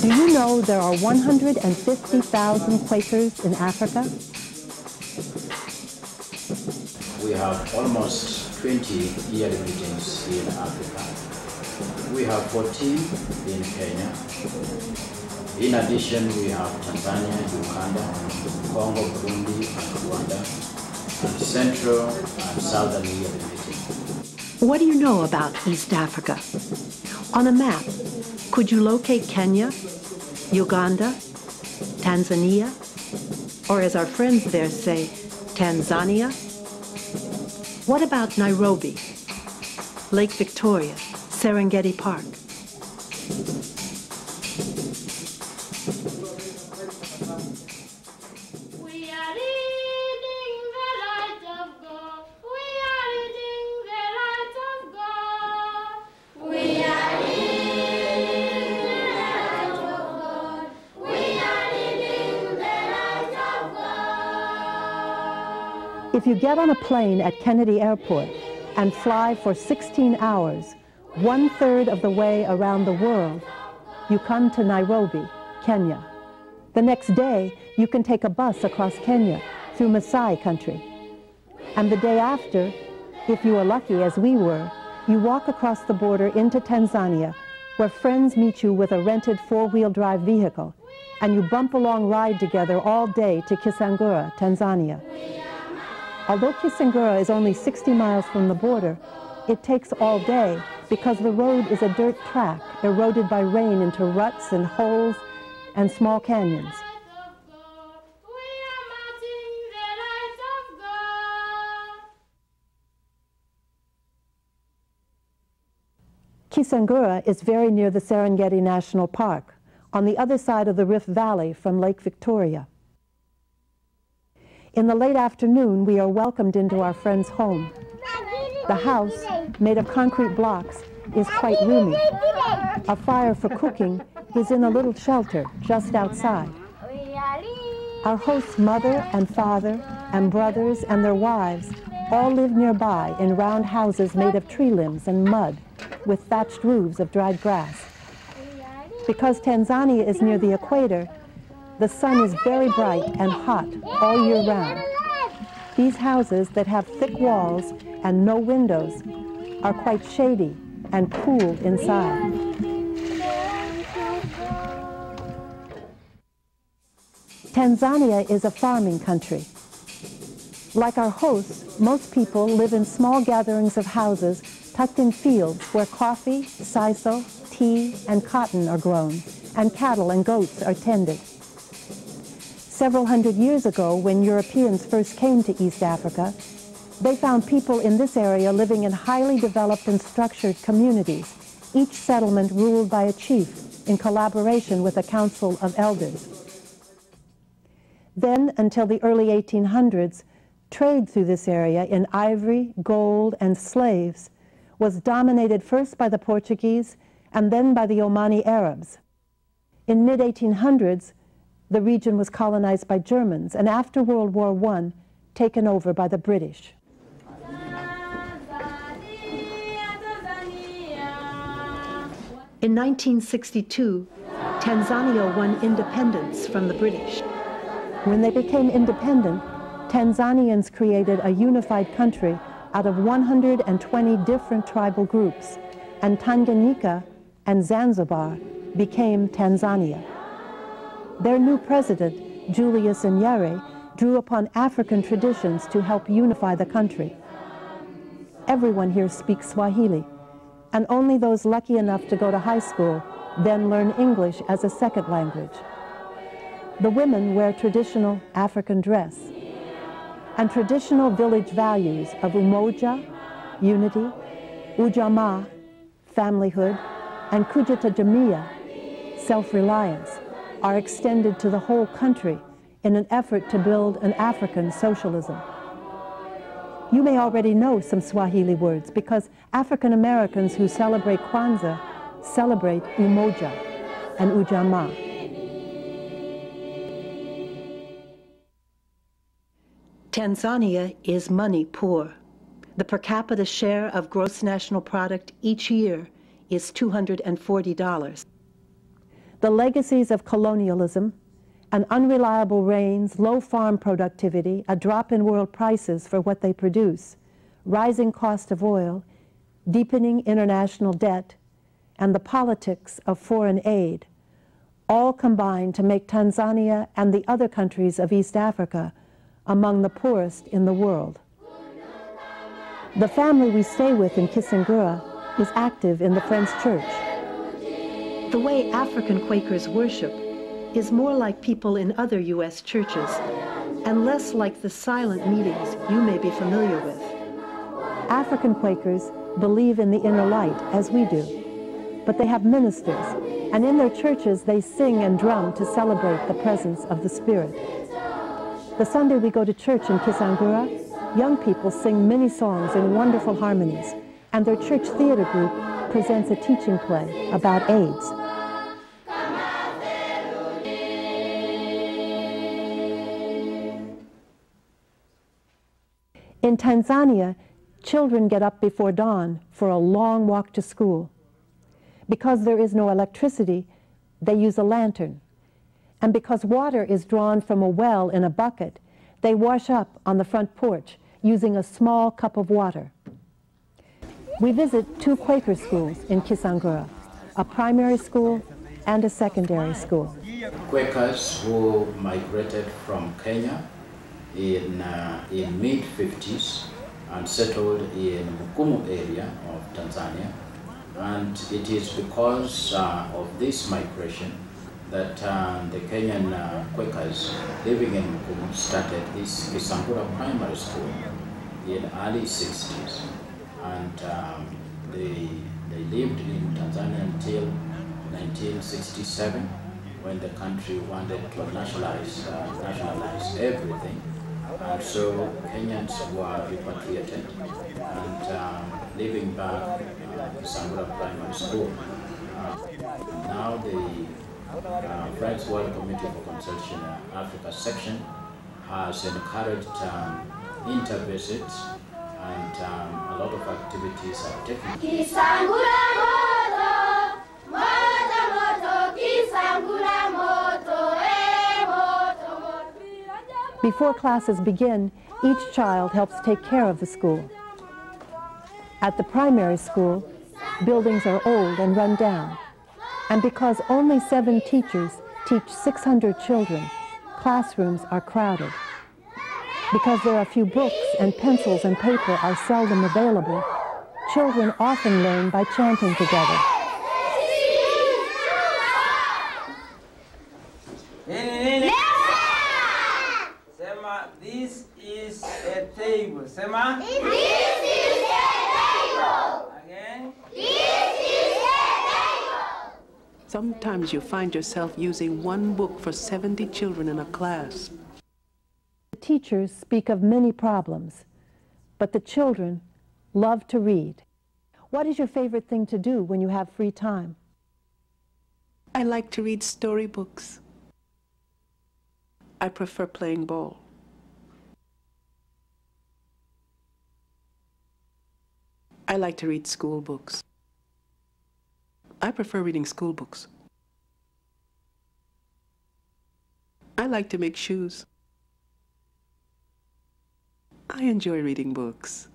Do you know there are 150,000 Quakers in Africa? We have almost 20 yearly meetings in Africa. We have 14 in Kenya. In addition, we have Tanzania, Uganda, Congo, Burundi, and Rwanda, and Central and Southern yearly meetings. What do you know about East Africa? On a map, could you locate Kenya, Uganda, Tanzania, or as our friends there say, Tanzania? What about Nairobi, Lake Victoria, Serengeti Park? If you get on a plane at Kennedy Airport and fly for 16 hours, 1/3 of the way around the world, you come to Nairobi, Kenya. The next day, you can take a bus across Kenya through Maasai country. And the day after, if you are lucky as we were, you walk across the border into Tanzania, where friends meet you with a rented 4-wheel drive vehicle, and you bump along ride together all day to Kisangura, Tanzania. Although Kisangura is only 60 miles from the border, it takes all day because the road is a dirt track eroded by rain into ruts and holes and small canyons. Kisangura is very near the Serengeti National Park, on the other side of the Rift Valley from Lake Victoria. In the late afternoon, we are welcomed into our friend's home. The house, made of concrete blocks, is quite roomy. A fire for cooking is in a little shelter just outside. Our host's mother and father and brothers and their wives all live nearby in round houses made of tree limbs and mud with thatched roofs of dried grass. Because Tanzania is near the equator, the sun is very bright and hot all year round. These houses that have thick walls and no windows are quite shady and cool inside. Tanzania is a farming country. Like our hosts, most people live in small gatherings of houses tucked in fields where coffee, sisal, tea, and cotton are grown, and cattle and goats are tended. Several hundred years ago, when Europeans first came to East Africa, they found people in this area living in highly developed and structured communities, each settlement ruled by a chief in collaboration with a council of elders. Then, until the early 1800s, trade through this area in ivory, gold, and slaves was dominated first by the Portuguese and then by the Omani Arabs. In mid-1800s, the region was colonized by Germans, and after World War I, taken over by the British. In 1962, Tanzania won independence from the British. When they became independent, Tanzanians created a unified country out of 120 different tribal groups, and Tanganyika and Zanzibar became Tanzania. Their new president, Julius Nyerere, drew upon African traditions to help unify the country. Everyone here speaks Swahili, and only those lucky enough to go to high school then learn English as a second language. The women wear traditional African dress, and traditional village values of umoja, unity, ujamaa, familyhood, and kujitegemea, self-reliance, are extended to the whole country in an effort to build an African socialism. You may already know some Swahili words because African Americans who celebrate Kwanzaa celebrate umoja and ujamaa. Tanzania is money poor. The per capita share of gross national product each year is $240. The legacies of colonialism, and unreliable rains, low farm productivity, a drop in world prices for what they produce, rising cost of oil, deepening international debt, and the politics of foreign aid all combine to make Tanzania and the other countries of East Africa among the poorest in the world. The family we stay with in Kisangura is active in the Friends Church. The way African Quakers worship is more like people in other U.S. churches and less like the silent meetings you may be familiar with. African Quakers believe in the inner light, as we do, but they have ministers, and in their churches they sing and drum to celebrate the presence of the Spirit. The Sunday we go to church in Kisangura, young people sing many songs in wonderful harmonies, and their church theater group presents a teaching play about AIDS. In Tanzania, children get up before dawn for a long walk to school. Because there is no electricity, they use a lantern. And because water is drawn from a well in a bucket, they wash up on the front porch using a small cup of water. We visit 2 Quaker schools in Kisangura, a primary school and a secondary school. Quakers who migrated from Kenya in mid-50s and settled in Mukumu area of Tanzania. And it is because of this migration that the Kenyan Quakers living in Mukumu started this Kisangura Primary School in early 60s. And they lived in Tanzania until 1967, when the country wanted to nationalize everything. And so Kenyans were repatriated and living back at Kisangura Primary School. Now the Friends World Committee for Consultation Africa section has encouraged inter-visits, and a lot of activities are taken. Kisangura moto, moto moto, Kisangura moto, moto. Before classes begin, each child helps take care of the school. At the primary school, buildings are old and run down. And because only 7 teachers teach 600 children, classrooms are crowded. Because there are few books and pencils and paper are seldom available, children often learn by chanting together. Sema, this is a table. Sema. This is a table. Again. This is a table. Sometimes you find yourself using one book for 70 children in a class. The teachers speak of many problems, but the children love to read. What is your favorite thing to do when you have free time? I like to read storybooks. I prefer playing ball. I like to read school books. I prefer reading school books. I like to make shoes. I enjoy reading books.